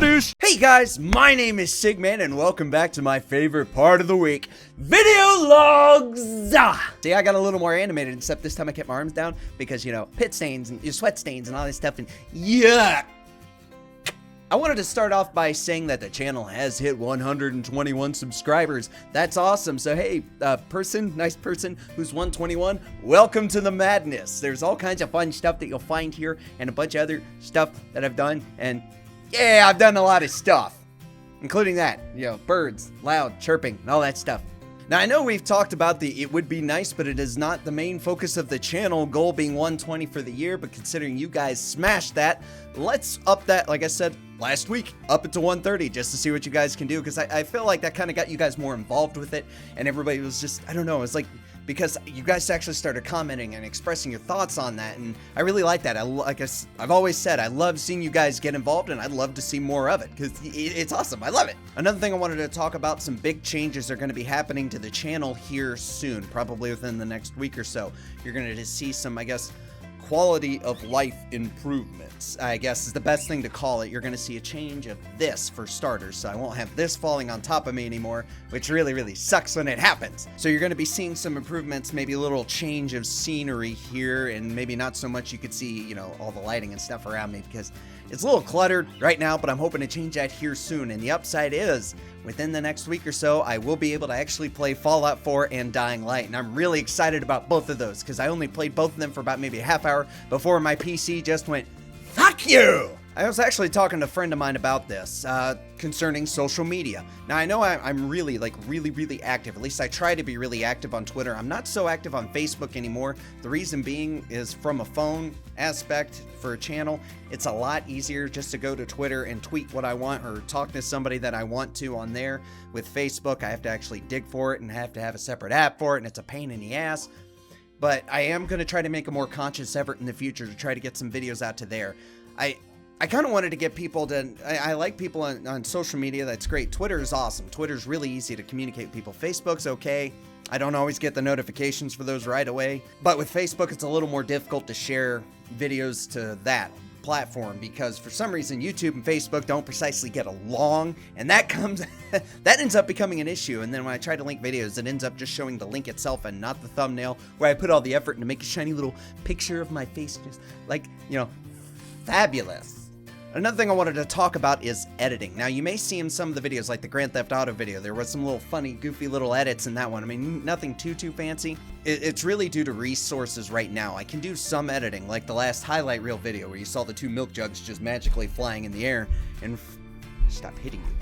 Amish! Hey guys, my name is Sigman and welcome back to my favorite part of the week, video logs! See, I got a little more animated, except this time I kept my arms down because, you know, pit stains and sweat stains and all this stuff and yuck! I wanted to start off by saying that the channel has hit 121 subscribers. That's awesome. So hey, nice person who's 121, welcome to the madness. There's all kinds of fun stuff that you'll find here and a bunch of other stuff that I've done. And yeah, I've done a lot of stuff, including that, you know, birds, loud, chirping, and all that stuff. Now, I know we've talked about it would be nice, but it is not the main focus of the channel, goal being 120 for the year, but considering you guys smashed that, let's up that, like I said last week, up it to 130 just to see what you guys can do, because I feel like that kind of got you guys more involved with it, and everybody was just, I don't know, it's like, because you guys actually started commenting and expressing your thoughts on that, and I really like that. I've always said, I love seeing you guys get involved, and I'd love to see more of it, because it's awesome. I love it. Another thing I wanted to talk about, some big changes are going to be happening to the channel here soon, probably within the next week or so. You're going to see some, I guess, quality of life improvements, I guess is the best thing to call it. You're going to see a change of this for starters, so I won't have this falling on top of me anymore, which really sucks when it happens. So you're going to be seeing some improvements, maybe a little change of scenery here, and maybe not so much you could see, you know, all the lighting and stuff around me, because it's a little cluttered right now, but I'm hoping to change that here soon. And the upside is, within the next week or so, I will be able to actually play Fallout 4 and Dying Light, and I'm really excited about both of those, because I only played both of them for about maybe a half hour before my PC just went, fuck you! I was actually talking to a friend of mine about this, concerning social media. Now, I know I'm really active. At least I try to be really active on Twitter. I'm not so active on Facebook anymore. The reason being is from a phone aspect for a channel, it's a lot easier just to go to Twitter and tweet what I want or talk to somebody that I want to on there. With Facebook, I have to actually dig for it and have to have a separate app for it, and it's a pain in the ass. But I am going to try to make a more conscious effort in the future to try to get some videos out to there. I kind of wanted to get people to, I like people on social media, that's great. Twitter is awesome. Twitter's really easy to communicate with people. Facebook's okay. I don't always get the notifications for those right away. But with Facebook, it's a little more difficult to share videos to that platform, because for some reason YouTube and Facebook don't precisely get along, and that ends up becoming an issue. And then when I try to link videos, it ends up just showing the link itself and not the thumbnail, where I put all the effort into make a shiny little picture of my face, just like, you know, fabulous. Another thing I wanted to talk about is editing. Now, you may see in some of the videos, like the Grand Theft Auto video, there was some little funny, goofy little edits in that one. I mean, nothing too fancy. It's really due to resources right now. I can do some editing, like the last highlight reel video where you saw the two milk jugs just magically flying in the air and stop hitting you.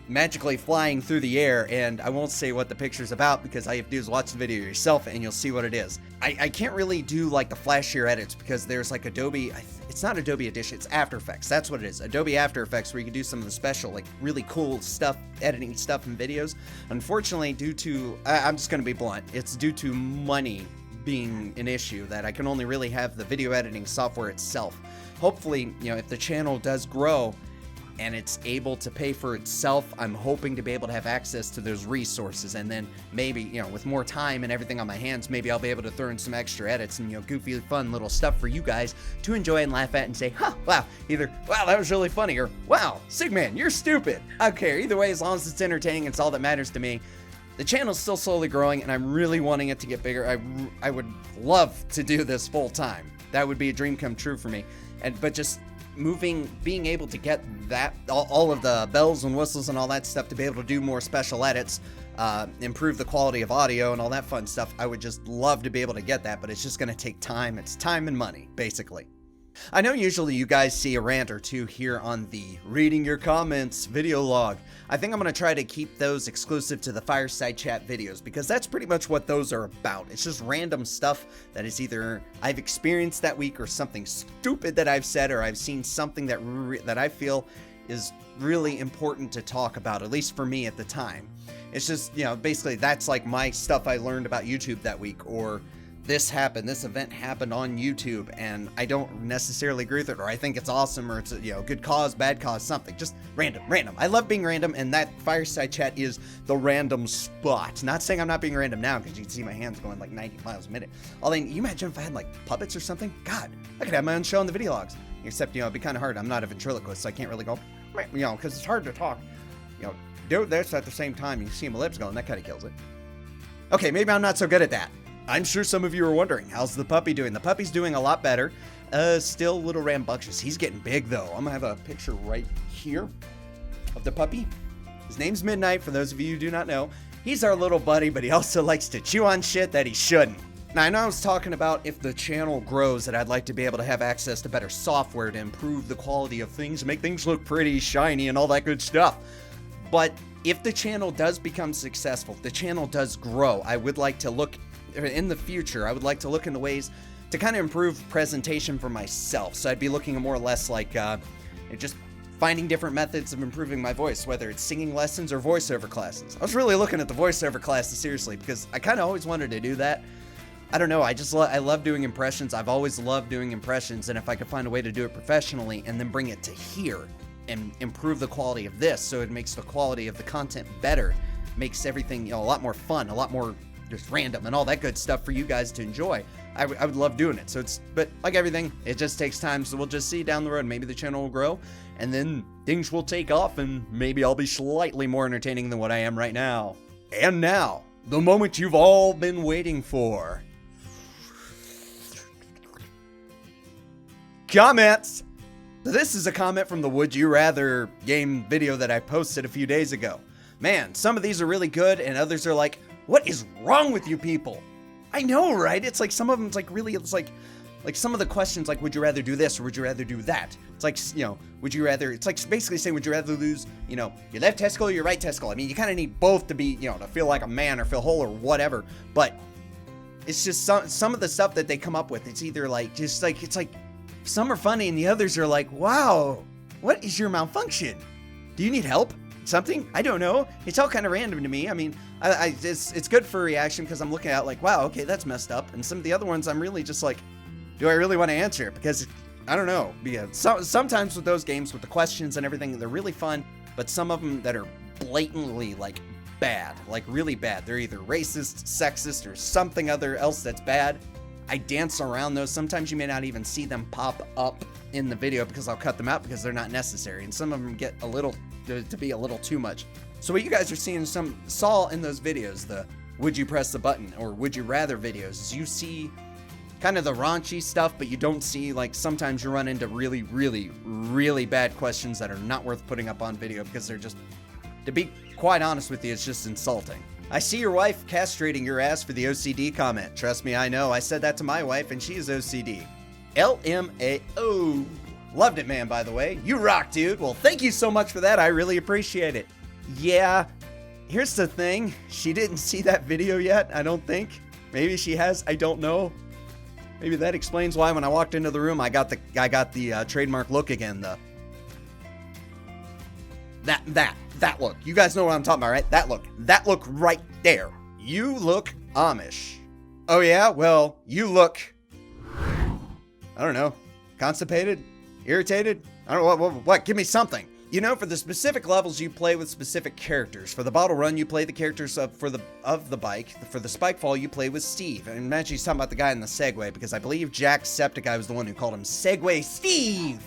Magically flying through the air, and I won't say what the picture's about because all you have to do is watch the video yourself and you'll see what it is. I can't really do like the flashier edits because there's like Adobe, it's not Adobe Audition, it's After Effects. That's what it is, Adobe After Effects, where you can do some of the special, like really cool stuff, editing stuff in videos. Unfortunately, due to, I'm just gonna be blunt, it's due to money being an issue that I can only really have the video editing software itself. Hopefully, you know, if the channel does grow and it's able to pay for itself, I'm hoping to be able to have access to those resources, and then maybe, you know, with more time and everything on my hands, maybe I'll be able to throw in some extra edits and, you know, goofy, fun little stuff for you guys to enjoy and laugh at and say, huh, wow, either, wow, that was really funny, or wow, Sigman, you're stupid. I don't care, either way, as long as it's entertaining, it's all that matters to me. The channel's still slowly growing, and I'm really wanting it to get bigger. I would love to do this full time. That would be a dream come true for me. But just being able to get that, all of the bells and whistles and all that stuff, to be able to do more special edits, improve the quality of audio and all that fun stuff, I would just love to be able to get that, but it's just going to take time. It's time and money, basically. I know usually you guys see a rant or two here on the Reading Your Comments video log. I think I'm going to try to keep those exclusive to the Fireside Chat videos, because that's pretty much what those are about. It's just random stuff that is either I've experienced that week, or something stupid that I've said, or I've seen something that I feel is really important to talk about, at least for me at the time. It's just, you know, basically that's like my stuff I learned about YouTube that week, or this event happened on YouTube, and I don't necessarily agree with it, or I think it's awesome, or it's a, you know, good cause, bad cause, something. Just random. I love being random, and that Fireside Chat is the random spot. Not saying I'm not being random now, because you can see my hands going like 90 miles a minute. Although, you imagine if I had like puppets or something? God, I could have my own show on the video logs. Except, you know, it'd be kind of hard. I'm not a ventriloquist, so I can't really go you know, because it's hard to talk, you know, do this at the same time. You see my lips going, that kind of kills it. Okay, maybe I'm not so good at that. I'm sure some of you are wondering, how's the puppy doing? The puppy's doing a lot better. Still a little rambunctious. He's getting big, though. I'm gonna have a picture right here of the puppy. His name's Midnight, for those of you who do not know. He's our little buddy, but he also likes to chew on shit that he shouldn't. Now, I know I was talking about if the channel grows that I'd like to be able to have access to better software to improve the quality of things, make things look pretty, shiny, and all that good stuff. But if the channel does become successful, if the channel does grow, I would like to look, in the future, I would like to look into ways to kind of improve presentation for myself. So I'd be looking more or less like just finding different methods of improving my voice, whether it's singing lessons or voiceover classes. I was really looking at the voiceover classes seriously because I kind of always wanted to do that. I don't know, I love doing impressions. I've always loved doing impressions, and if I could find a way to do it professionally and then bring it to here and improve the quality of this so it makes the quality of the content better, makes everything, you know, a lot more fun, a lot more just random and all that good stuff for you guys to enjoy. I would love doing it. But like everything, it just takes time, so we'll just see down the road. Maybe the channel will grow, and then things will take off, and maybe I'll be slightly more entertaining than what I am right now. And now, the moment you've all been waiting for. Comments! This is a comment from the Would You Rather game video that I posted a few days ago. Man, some of these are really good, and others are like, what is wrong with you people? I know, right? It's like some of them, it's like really, it's like some of the questions, like, would you rather do this or would you rather do that? It's like, you know, would you rather, it's like basically saying, would you rather lose, you know, your left testicle or your right testicle? I mean, you kind of need both to be, you know, to feel like a man or feel whole or whatever. But it's just some of the stuff that they come up with. It's either like, just like, it's like, some are funny and the others are like, wow, what is your malfunction? Do you need help? Something? I don't know. It's all kind of random to me. I mean, it's good for reaction because I'm looking at like, wow, okay, that's messed up. And some of the other ones, I'm really just like, do I really want to answer it? Because I don't know. Yeah, sometimes with those games, with the questions and everything, they're really fun. But some of them that are blatantly like bad, like really bad. They're either racist, sexist, or something else that's bad. I dance around those. Sometimes you may not even see them pop up in the video because I'll cut them out because they're not necessary. And some of them get a little to be a little too much. So what you guys are seeing saw in those videos, the would you press the button or would you rather videos, is you see kind of the raunchy stuff, but you don't see, like, sometimes you run into really, really, really bad questions that are not worth putting up on video because they're just, to be quite honest with you, it's just insulting. I see your wife castrating your ass for the OCD comment. Trust me, I know. I said that to my wife and she is OCD. LMAO. Loved it, man, by the way. You rock, dude. Well, thank you so much for that. I really appreciate it. Yeah, here's the thing. She didn't see that video yet, I don't think. Maybe she has. I don't know. Maybe that explains why when I walked into the room, I got the trademark look again. That look. You guys know what I'm talking about, right? That look right there. You look Amish. Oh yeah? Well, you look, I don't know, constipated? Irritated? I don't know, what? Give me something. You know, for the specific levels, you play with specific characters. For the bottle run, you play the characters of the bike. For the spike fall, you play with Steve. And imagine he's talking about the guy in the Segway, because I believe Jacksepticeye was the one who called him Segway Steve,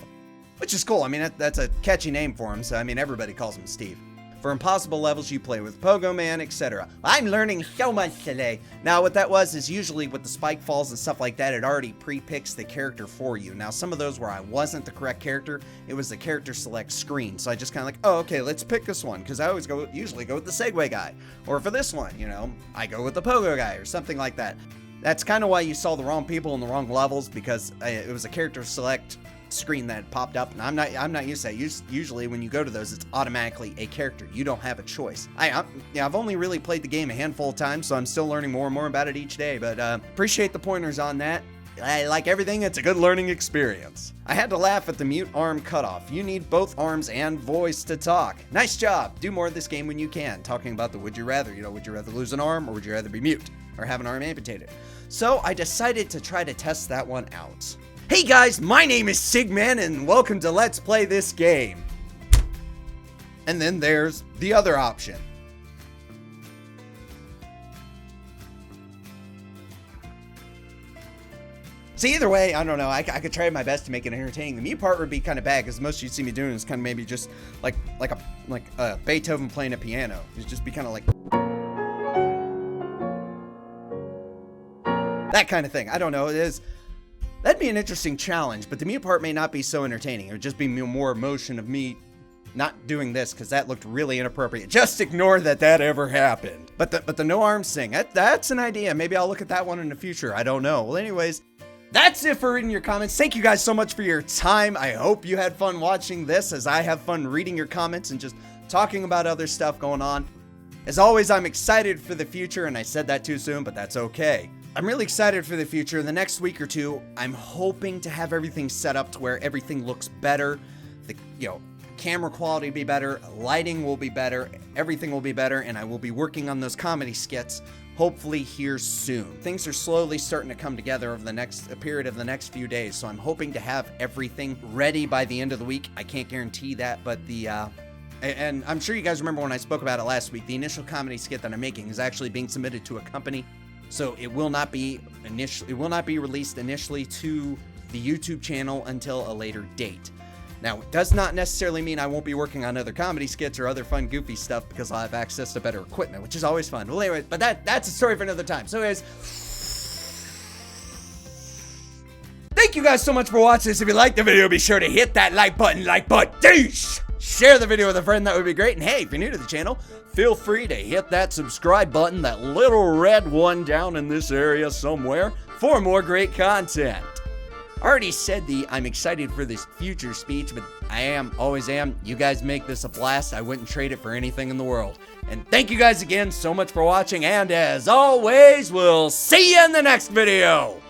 which is cool. I mean, that's a catchy name for him, so I mean, everybody calls him Steve. For impossible levels, you play with Pogo Man, etc. I'm learning so much today. Now, what that was is usually with the spike falls and stuff like that, it already pre-picks the character for you. Now, some of those where I wasn't the correct character, it was the character select screen. So I just kind of like, oh, okay, let's pick this one, because I always usually go with the Segway guy. Or for this one, you know, I go with the Pogo guy or something like that. That's kind of why you saw the wrong people in the wrong levels, because it was a character select screen that popped up, and I'm not used to that. Usually when you go to those, it's automatically a character. You don't have a choice. I've only really played the game a handful of times, so I'm still learning more and more about it each day, but appreciate the pointers on that. Like everything, it's a good learning experience. I had to laugh at the mute arm cutoff. You need both arms and voice to talk. Nice job. Do more of this game when you can. Talking about the would you rather, you know, would you rather lose an arm or would you rather be mute or have an arm amputated? So I decided to try to test that one out. Hey guys, my name is Sigman and welcome to Let's Play This Game. And then there's the other option. So either way, I don't know. I could try my best to make it entertaining. The mute part would be kind of bad because most you'd see me doing is kind of maybe just like a Beethoven playing a piano. It'd just be kind of like that kind of thing. I don't know. That'd be an interesting challenge, but the mute part may not be so entertaining. It would just be more emotion of me not doing this because that looked really inappropriate. Just ignore that ever happened. But the no arms thing, that's an idea. Maybe I'll look at that one in the future. I don't know. Well, anyways, that's it for reading your comments. Thank you guys so much for your time. I hope you had fun watching this as I have fun reading your comments and just talking about other stuff going on. As always, I'm excited for the future, and I said that too soon, but that's okay. I'm really excited for the future. In the next week or two, I'm hoping to have everything set up to where everything looks better. Camera quality will be better, lighting will be better, everything will be better, and I will be working on those comedy skits hopefully here soon. Things are slowly starting to come together over the next period of the next few days, so I'm hoping to have everything ready by the end of the week. I can't guarantee that, but and I'm sure you guys remember when I spoke about it last week, the initial comedy skit that I'm making is actually being submitted to a company, so it will not be released initially to the YouTube channel until a later date. Now, it does not necessarily mean I won't be working on other comedy skits or other fun, goofy stuff because I'll have access to better equipment, which is always fun. Well, anyway, but that's a story for another time. So, anyways, thank you guys so much for watching this. If you liked the video, be sure to hit that like button, share the video with a friend, that would be great. And hey, if you're new to the channel, feel free to hit that subscribe button, that little red one down in this area somewhere, for more great content. I already said I'm excited for this future speech, but I always am. You guys make this a blast. I wouldn't trade it for anything in the world. And thank you guys again so much for watching, and as always, we'll see you in the next video.